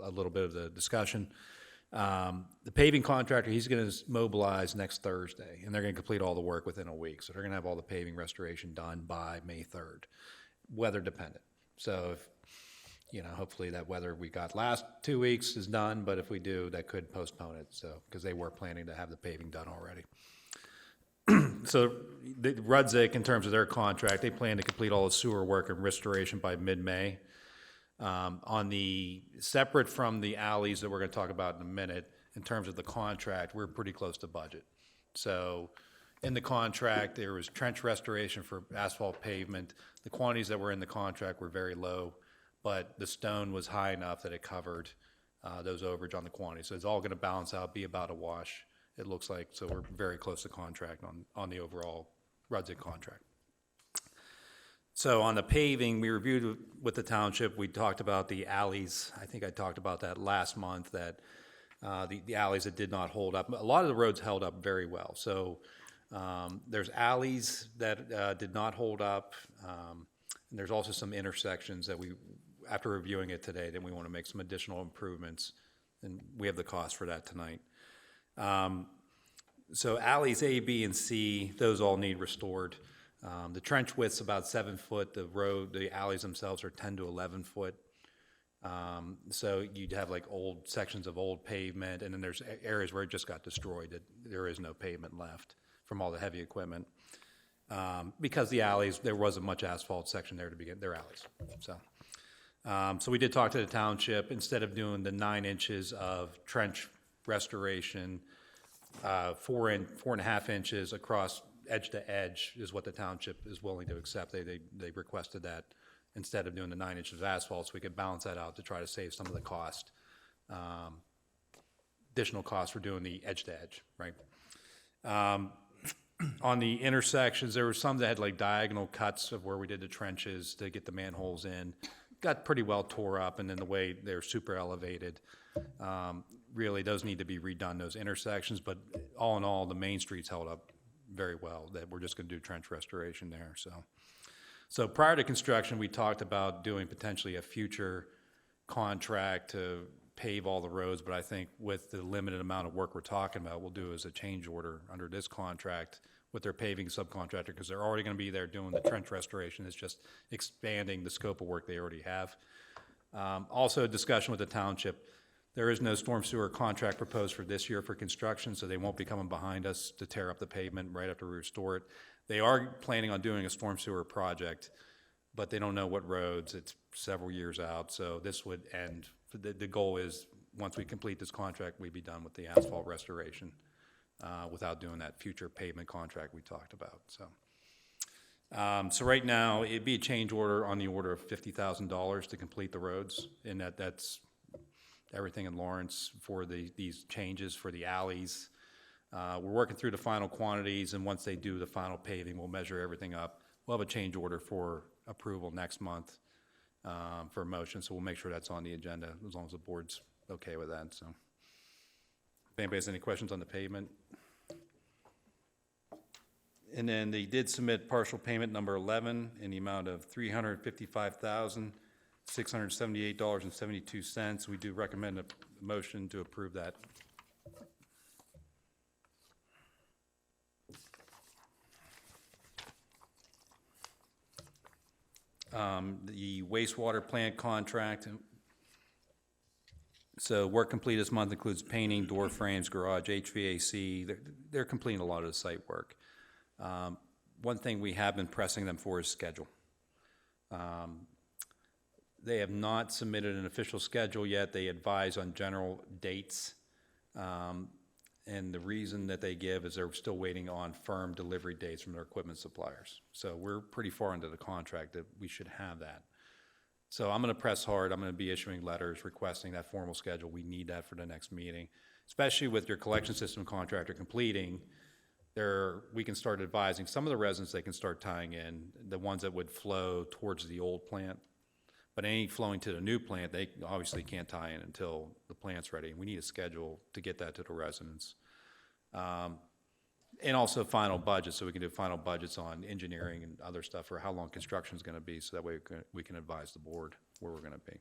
a little bit of the discussion. The paving contractor, he's going to mobilize next Thursday, and they're going to complete all the work within a week. So they're going to have all the paving restoration done by May 3rd, weather dependent. So if, hopefully that weather we got last 2 weeks is done, but if we do, that could postpone it. So, because they were planning to have the paving done already. So the Rudzik, in terms of their contract, they plan to complete all the sewer work and restoration by mid-May. Separate from the alleys that we're going to talk about in a minute, in terms of the contract, we're pretty close to budget. So in the contract, there was trench restoration for asphalt pavement. The quantities that were in the contract were very low, but the stone was high enough that it covered those overage on the quantity. So it's all going to balance out, be about a wash, it looks like. So we're very close to contract on the overall Rudzik contract. So on the paving, we reviewed with the township. We talked about the alleys. I think I talked about that last month, that the alleys that did not hold up. A lot of the roads held up very well. So there's alleys that did not hold up. And there's also some intersections that we, after reviewing it today, then we want to make some additional improvements. And we have the cost for that tonight. So alleys A, B, and C, those all need restored. The trench width's about 7 foot. The alleys themselves are 10 to 11 foot. So you'd have like old sections of old pavement, and then there's areas where it just got destroyed, that there is no pavement left from all the heavy equipment. Because the alleys, there wasn't much asphalt section there to begin, they're alleys. So we did talk to the township. Instead of doing the 9 inches of trench restoration, 4.5 inches across edge to edge is what the township is willing to accept. They requested that instead of doing the 9 inches of asphalt, so we could balance that out to try to save some of the cost, additional cost for doing the edge to edge, right? On the intersections, there were some that had like diagonal cuts of where we did the trenches to get the manholes in. Got pretty well tore up, and then the way they're super elevated, really those need to be redone, those intersections. But all in all, the main streets held up very well, that we're just going to do trench restoration there. So prior to construction, we talked about doing potentially a future contract to pave all the roads, but I think with the limited amount of work we're talking about, we'll do as a change order under this contract with their paving subcontractor, because they're already going to be there doing the trench restoration. It's just expanding the scope of work they already have. Also, a discussion with the township. There is no storm sewer contract proposed for this year for construction, so they won't be coming behind us to tear up the pavement right after we restore it. They are planning on doing a storm sewer project, but they don't know what roads. It's several years out, so this would end. The goal is, once we complete this contract, we'd be done with the asphalt restoration without doing that future pavement contract we talked about. So right now, it'd be a change order on the order of $50,000 to complete the roads, and that's everything in Lawrence for these changes for the alleys. We're working through the final quantities, and once they do the final paving, we'll measure everything up. We'll have a change order for approval next month for a motion, so we'll make sure that's on the agenda as long as the board's okay with that. So if anybody has any questions on the pavement. And then they did submit partial payment number 11 in the amount of $355,678.72. We do recommend a motion to approve that. The wastewater plant contract. So work complete this month includes painting, door frames, garage, HVAC. They're completing a lot of the site work. One thing we have been pressing them for is schedule. They have not submitted an official schedule yet. They advise on general dates. And the reason that they give is they're still waiting on firm delivery dates from their equipment suppliers. So we're pretty far into the contract that we should have that. So I'm going to press hard. I'm going to be issuing letters requesting that formal schedule. We need that for the next meeting, especially with your collection system contractor completing. We can start advising some of the residents they can start tying in, the ones that would flow towards the old plant. But any flowing to the new plant, they obviously can't tie in until the plant's ready. We need a schedule to get that to the residents. And also final budgets, so we can do final budgets on engineering and other stuff for how long construction is going to be, so that way we can advise the board where we're going to be.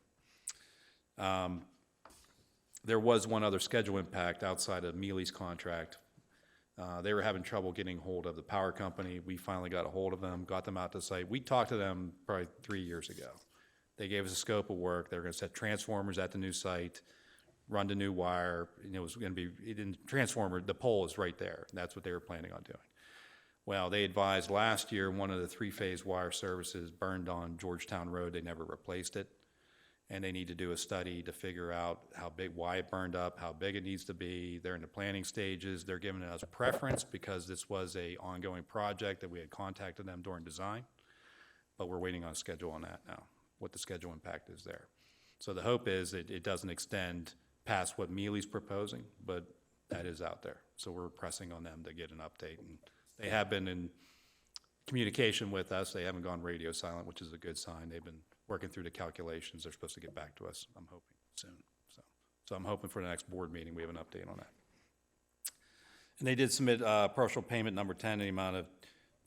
There was one other schedule impact outside of Mealy's contract. They were having trouble getting hold of the power company. We finally got a hold of them, got them out to site. We talked to them probably 3 years ago. They gave us a scope of work. They were going to set transformers at the new site, run the new wire. And it was going to be, transformer, the pole is right there. That's what they were planning on doing. Well, they advised last year one of the three-phase wire services burned on Georgetown Road. They never replaced it. And they need to do a study to figure out how big, why it burned up, how big it needs to be. They're in the planning stages. They're giving us preference because this was a ongoing project that we had contacted them during design. But we're waiting on a schedule on that now, what the schedule impact is there. So the hope is that it doesn't extend past what Mealy's proposing, but that is out there. So we're pressing on them to get an update. And they have been in communication with us. They haven't gone radio silent, which is a good sign. They've been working through the calculations. They're supposed to get back to us, I'm hoping, soon. So I'm hoping for the next board meeting we have an update on that. And they did submit partial payment number 10 in the amount of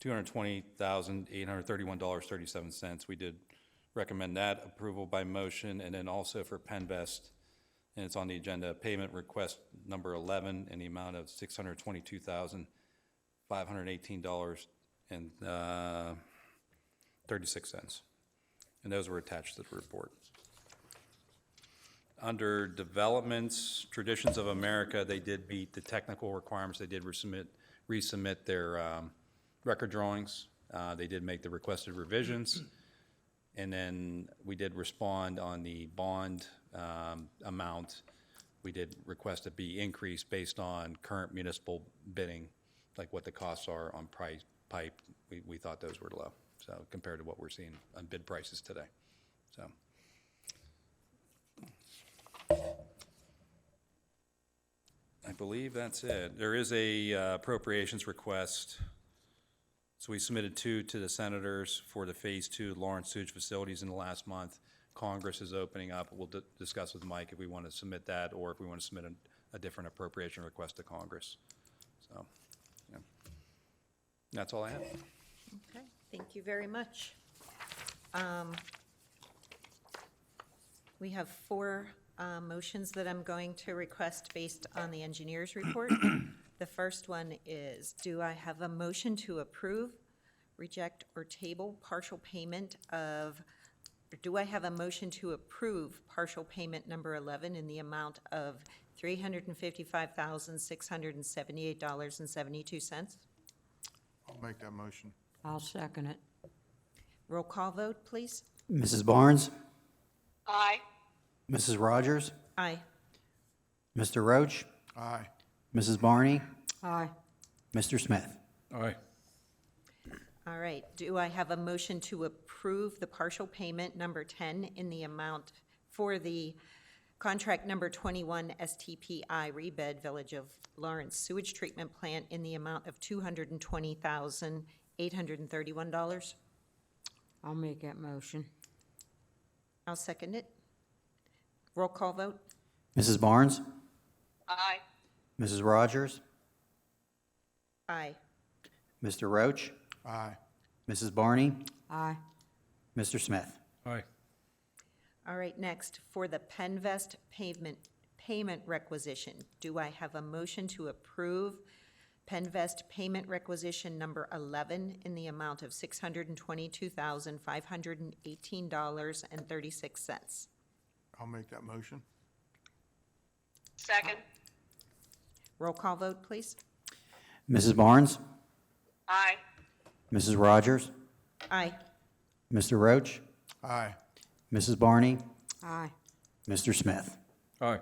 $220,831.37. We did recommend that approval by motion. And then also for Penvest, and it's on the agenda, payment request number 11 in the amount of $622,518.36. And those were attached to the report. Under developments, Traditions of America, they did meet the technical requirements. They did resubmit their record drawings. They did make the requested revisions. And then we did respond on the bond amount. We did request it be increased based on current municipal bidding, like what the costs are on pipe. We thought those were low, so compared to what we're seeing on bid prices today. So I believe that's it. There is a appropriations request. So we submitted 2 to the senators for the Phase 2 Lawrence sewage facilities in the last month. Congress is opening up. We'll discuss with Mike if we want to submit that or if we want to submit a different appropriation request to Congress. So, yeah. That's all I have. Okay, thank you very much. We have 4 motions that I'm going to request based on the engineer's report. The first one is, do I have a motion to approve, reject, or table partial payment of, or do I have a motion to approve partial payment number 11 in the amount of $355,678.72? I'll make that motion. I'll second it. Roll call vote, please. Mrs. Barnes? Aye. Mrs. Rogers? Aye. Mr. Roach? Aye. Mrs. Barney? Aye. Mr. Smith? All right. All right, do I have a motion to approve the partial payment number 10 in the amount for the contract number 21 STPI rebed Village of Lawrence sewage treatment plant in the amount of $220,831? I'll make that motion. I'll second it. Roll call vote? Mrs. Barnes? Aye. Mrs. Rogers? Aye. Mr. Roach? Aye. Mrs. Barney? Aye. Mr. Smith? All right. All right, next, for the Penvest payment requisition, do I have a motion to approve Penvest payment requisition number 11 in the amount of $622,518.36? I'll make that motion. Second. Roll call vote, please. Mrs. Barnes? Aye. Mrs. Rogers? Aye. Mr. Roach? Aye. Mrs. Barney? Aye. Mr. Smith? All right.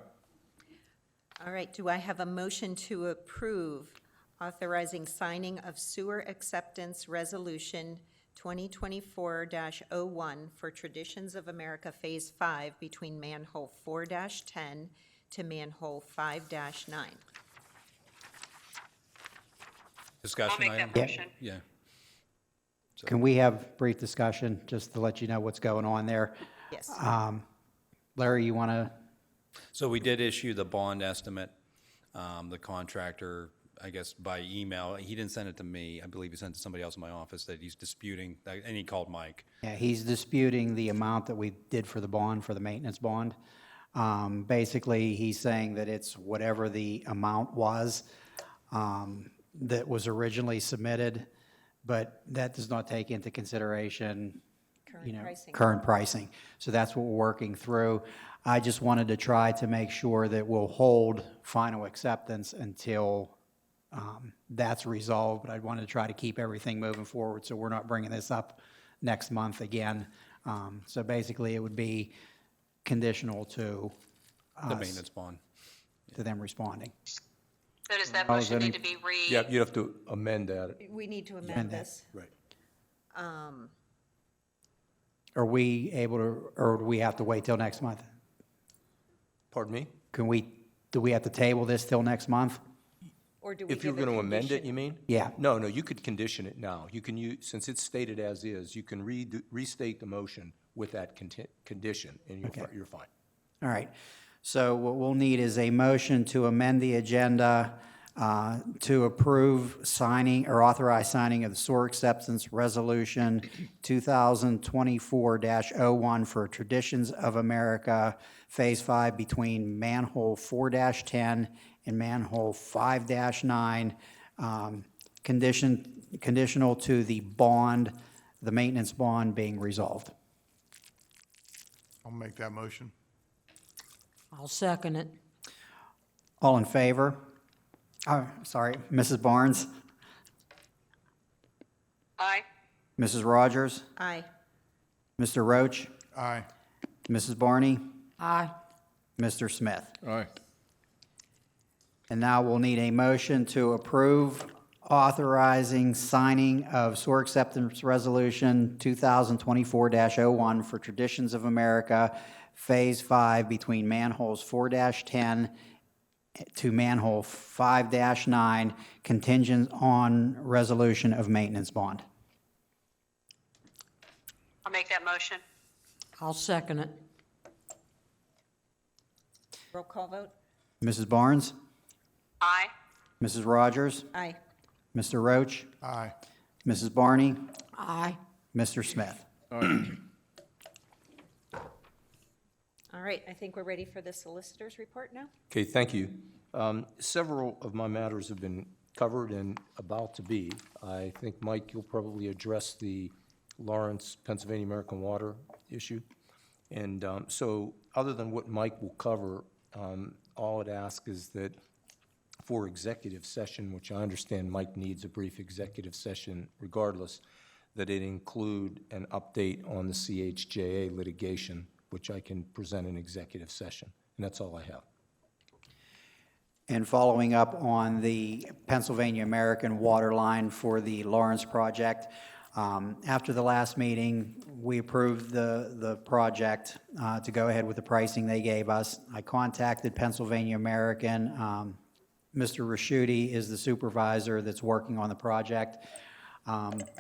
All right, do I have a motion to approve authorizing signing of sewer acceptance resolution 2024-01 for Traditions of America Phase 5 between manhole 4-10 to manhole 5-9? Discussion I'll make item? that motion. Yeah. Can we have brief discussion, just to let you know what's going on there? Yes. Larry, you want to? So we did issue the bond estimate. The contractor, I guess by email, he didn't send it to me. I believe he sent it to somebody else in my office that he's disputing, and he called Mike. Yeah, he's disputing the amount that we did for the bond, for the maintenance bond. Basically, he's saying that it's whatever the amount was that was originally submitted, but that does not take into consideration, Current pricing. current pricing. So that's what we're working through. I just wanted to try to make sure that we'll hold final acceptance until that's resolved, but I wanted to try to keep everything moving forward, so we're not bringing this up next month again. So basically, it would be conditional to The us, maintenance bond. to them responding. So does that Oh, is motion any- need to be Yeah, you'd have to amend that. We need to amend Amend that. this. Right. Are we able to, or do we have to wait till next month? Pardon me? Do we have to table this till next month? Or do we If you're give a going to amend it, condition? you mean? Yeah. No, you could condition it now. You can use, since it's stated as is, you can restate the motion with that condition, and you're fine. All right. So what we'll need is a motion to amend the agenda to approve signing or authorize signing of the sewer acceptance resolution 2024-01 for Traditions of America Phase 5 between manhole 4-10 and manhole 5-9, conditional to the bond, the maintenance bond being resolved. I'll make that motion. I'll second it. All in favor? Oh, sorry, Mrs. Barnes, Aye. Mrs. Rogers, Aye. Mr. Roach, Aye. Mrs. Barney, Aye. Mr. Smith. Aye. And now we'll need a motion to approve authorizing signing of sewer acceptance resolution 2024-01 for Traditions of America, Phase 5 between manholes 4-10 to manhole 5-9, contingent on resolution of maintenance bond. I'll make that motion. I'll second it. Roll call vote? Mrs. Barnes, Aye. Mrs. Rogers, Aye. Mr. Roach, Aye. Mrs. Barney, Aye. Mr. Smith. All right, I think we're ready for the solicitor's report now. Okay, thank you. Several of my matters have been covered and about to be. I think, Mike, you'll probably address the Lawrence, Pennsylvania American Water issue. And so, other than what Mike will cover, all I'd ask is that for executive session, which I understand Mike needs a brief executive session regardless, that it include an update on the CHJA litigation, which I can present in executive session. And that's all I have. And following up on the Pennsylvania American water line for the Lawrence project, after the last meeting, we approved the project to go ahead with the pricing they gave us. I contacted Pennsylvania American. Mr. Raschuti is the supervisor that's working on the project.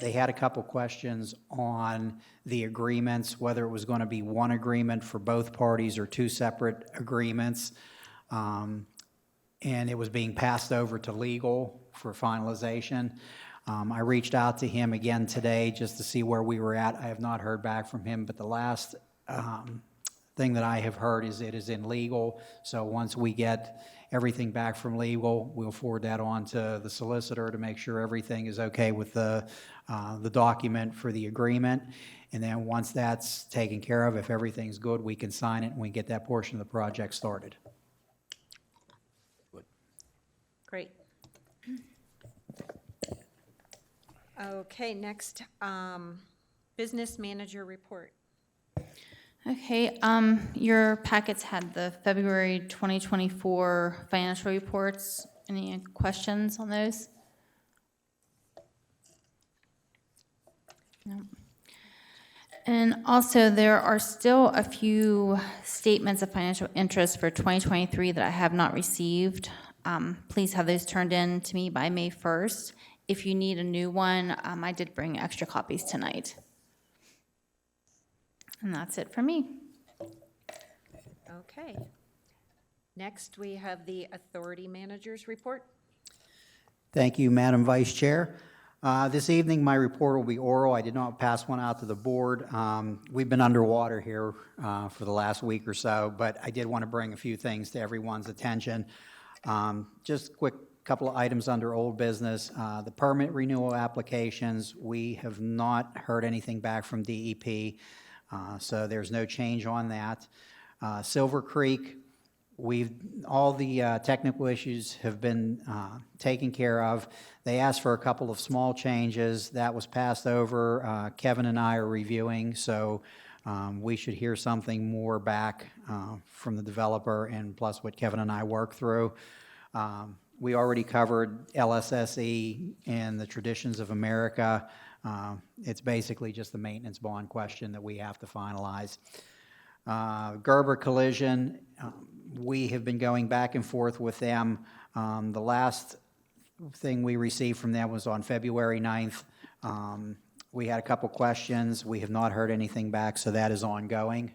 They had a couple questions on the agreements, whether it was going to be one agreement for both parties or two separate agreements. And it was being passed over to legal for finalization. I reached out to him again today just to see where we were at. I have not heard back from him, but the last thing that I have heard is it is in legal. So once we get everything back from legal, we'll forward that on to the solicitor to make sure everything is okay with the document for the agreement. And then once that's taken care of, if everything's good, we can sign it and we get that portion of the project started. Great. Okay, next, business manager report. Okay, your packets had the February 2024 financial reports. Any questions on those? No. And also, there are still a few statements of financial interest for 2023 that I have not received. Please have those turned in to me by May 1st. If you need a new one, I did bring extra copies tonight. And that's it for me. Okay. Next, we have the authority manager's report. Thank you, Madam Vice Chair. This evening, my report will be oral. I did not pass one out to the board. We've been underwater here for the last week or so, but I did want to bring a few things to everyone's attention. Just quick couple of items under old business. The permit renewal applications, we have not heard anything back from DEP, so there's no change on that. Silver Creek, all the technical issues have been taken care of. They asked for a couple of small changes. That was passed over. Kevin and I are reviewing, so we should hear something more back from the developer and plus what Kevin and I worked through. We already covered LSSE and the Traditions of America. It's basically just the maintenance bond question that we have to finalize. Gerber Collision, we have been going back and forth with them. The last thing we received from them was on February 9th. We had a couple questions. We have not heard anything back, so that is ongoing.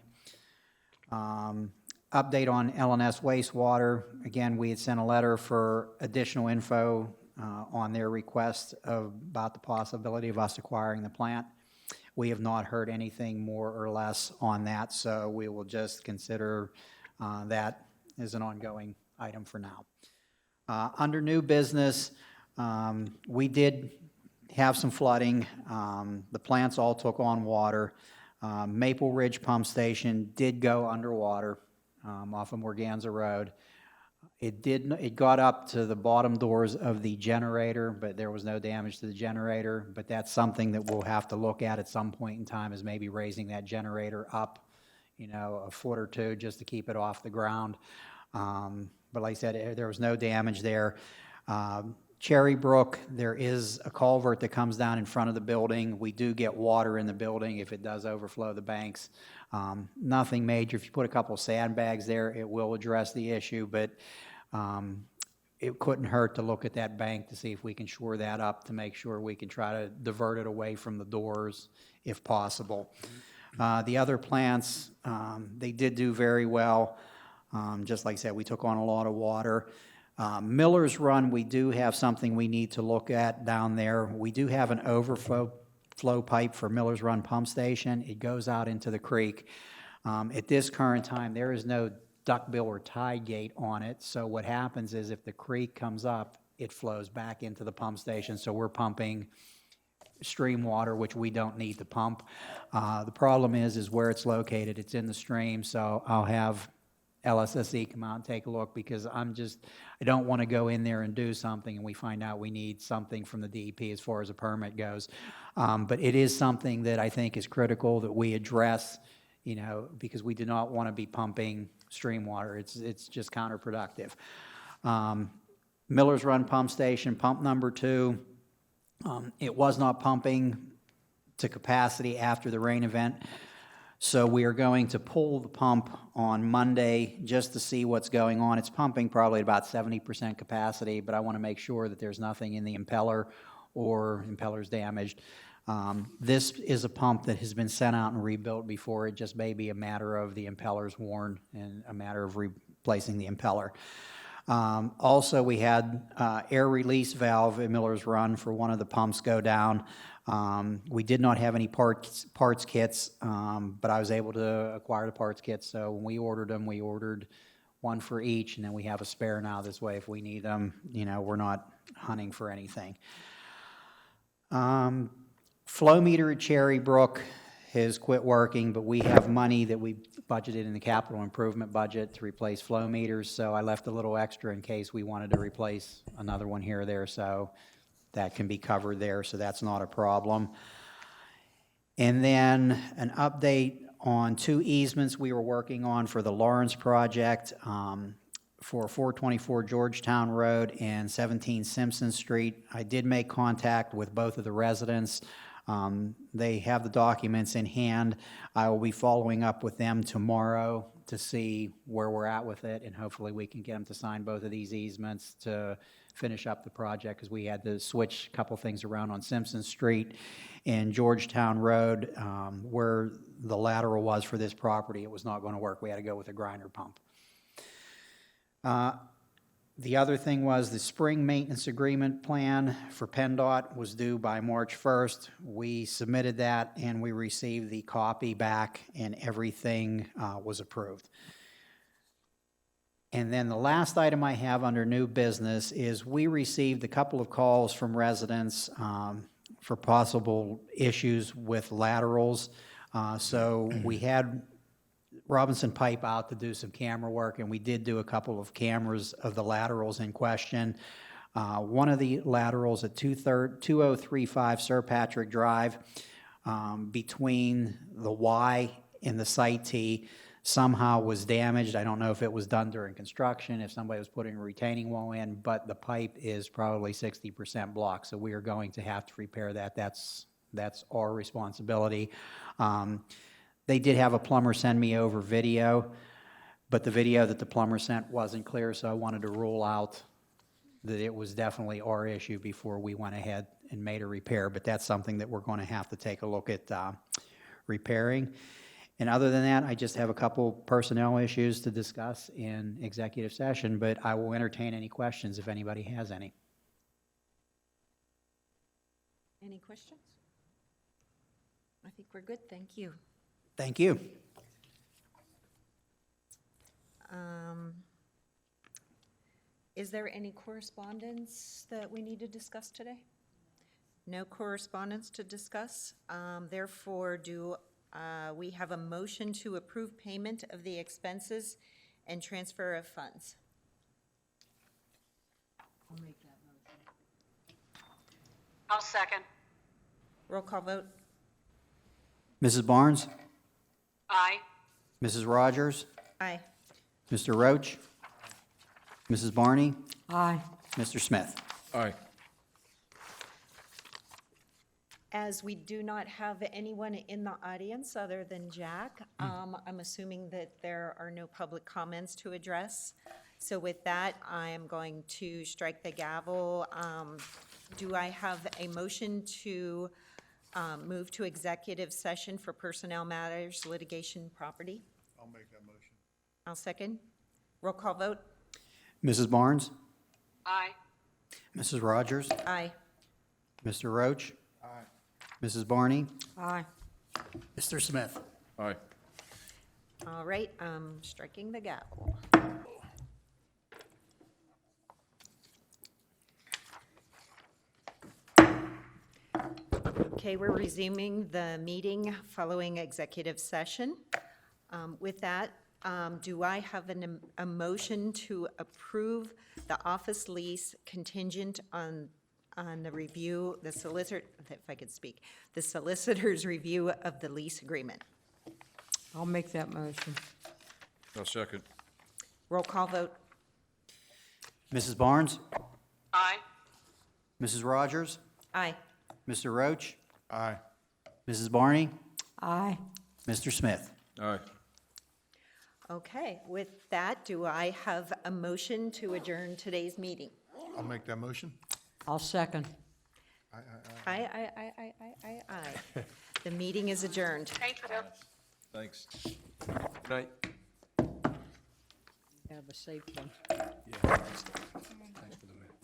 Update on LNS wastewater. Again, we had sent a letter for additional info on their request about the possibility of us acquiring the plant. We have not heard anything more or less on that, so we will just consider that as an ongoing item for now. Under new business, we did have some flooding. The plants all took on water. Maple Ridge Pump Station did go underwater off of Morganza Road. It got up to the bottom doors of the generator, but there was no damage to the generator. But that's something that we'll have to look at some point in time, is maybe raising that generator up, a foot or two just to keep it off the ground. But like I said, there was no damage there. Cherry Brook, there is a culvert that comes down in front of the building. We do get water in the building if it does overflow the banks. Nothing major. If you put a couple sandbags there, it will address the issue, but it couldn't hurt to look at that bank to see if we can shore that up to make sure we can try to divert it away from the doors if possible. The other plants, they did do very well. Just like I said, we took on a lot of water. Miller's Run, we do have something we need to look at down there. We do have an overflow pipe for Miller's Run Pump Station. It goes out into the creek. At this current time, there is no duckbill or tide gate on it, so what happens is if the creek comes up, it flows back into the pump station, so we're pumping stream water, which we don't need to pump. The problem is where it's located. It's in the stream, so I'll have LSSE come out and take a look, because I don't want to go in there and do something and we find out we need something from the DEP as far as a permit goes. But it is something that I think is critical that we address, because we do not want to be pumping stream water. It's just counterproductive. Miller's Run Pump Station, pump number 2, it was not pumping to capacity after the rain event. So we are going to pull the pump on Monday just to see what's going on. It's pumping probably about 70% capacity, but I want to make sure that there's nothing in the impeller or impeller's damaged. This is a pump that has been sent out and rebuilt before. It just may be a matter of the impeller's worn and a matter of replacing the impeller. Also, we had air release valve at Miller's Run for one of the pumps go down. We did not have any parts kits, but I was able to acquire the parts kits. So when we ordered them, we ordered one for each, and then we have a spare now. This way, if we need them, we're not hunting for anything. Flow meter at Cherry Brook has quit working, but we have money that we budgeted in the capital improvement budget to replace flow meters, so I left a little extra in case we wanted to replace another one here or there, so that can be covered there, so that's not a problem. And then an update on 2 easements we were working on for the Lawrence project, for 424 Georgetown Road and 17 Simpson Street. I did make contact with both of the residents. They have the documents in hand. I will be following up with them tomorrow to see where we're at with it, and hopefully we can get them to sign both of these easements to finish up the project, because we had to switch a couple things around on Simpson Street and Georgetown Road, where the lateral was for this property. It was not going to work. We had to go with a grinder pump. The other thing was the spring maintenance agreement plan for PennDOT was due by March 1st. We submitted that and we received the copy back and everything was approved. And then the last item I have under new business is we received a couple of calls from residents for possible issues with laterals. So we had Robinson Pipe out to do some camera work, and we did do a couple of cameras of the laterals in question. One of the laterals at 2035 Sir Patrick Drive, between the Y and the site T, somehow was damaged. I don't know if it was done during construction, if somebody was putting a retaining wall in, but the pipe is probably 60% blocked, so we are going to have to repair that. That's our responsibility. They did have a plumber send me over video, but the video that the plumber sent wasn't clear, so I wanted to rule out that it was definitely our issue before we went ahead and made a repair, but that's something that we're going to have to take a look at repairing. And other than that, I just have a couple personnel issues to discuss in executive session, but I will entertain any questions if anybody has any. Any questions? I think we're good, thank you. Thank you. Is there any correspondence that we need to discuss today? No correspondence to discuss. Therefore, do we have a motion to approve payment of the expenses and transfer of funds? I'll second. Roll call vote. Mrs. Barnes? Aye. Mrs. Rogers? Aye. Mr. Roach? Mrs. Barney? Aye. Mr. Smith? Aye. As we do not have anyone in the audience other than Jack, I'm assuming that there are no public comments to address. So with that, I am going to strike the gavel. Do I have a motion to move to executive session for personnel matters, litigation, property? I'll make that motion. I'll second. Roll call vote. Mrs. Barnes? Aye. Mrs. Rogers? Aye. Mr. Roach? Aye. Mrs. Barney? Aye. Mr. Smith? Aye. All right, striking the gavel. Okay, we're resuming the meeting following executive session. With that, do I have a motion to approve the office lease contingent on the review, the solicitor, if I could speak, the solicitor's review of the lease agreement? I'll make that motion. I'll second. Roll call vote. Mrs. Barnes? Aye. Mrs. Rogers? Aye. Mr. Roach? Aye. Mrs. Barney? Aye. Mr. Smith? Aye. Okay, with that, do I have a motion to adjourn today's meeting? I'll make that motion. I'll second. Aye. The meeting is adjourned. Thank you. Thanks. Good night. Have a safe one. Yeah. Thanks for the minute.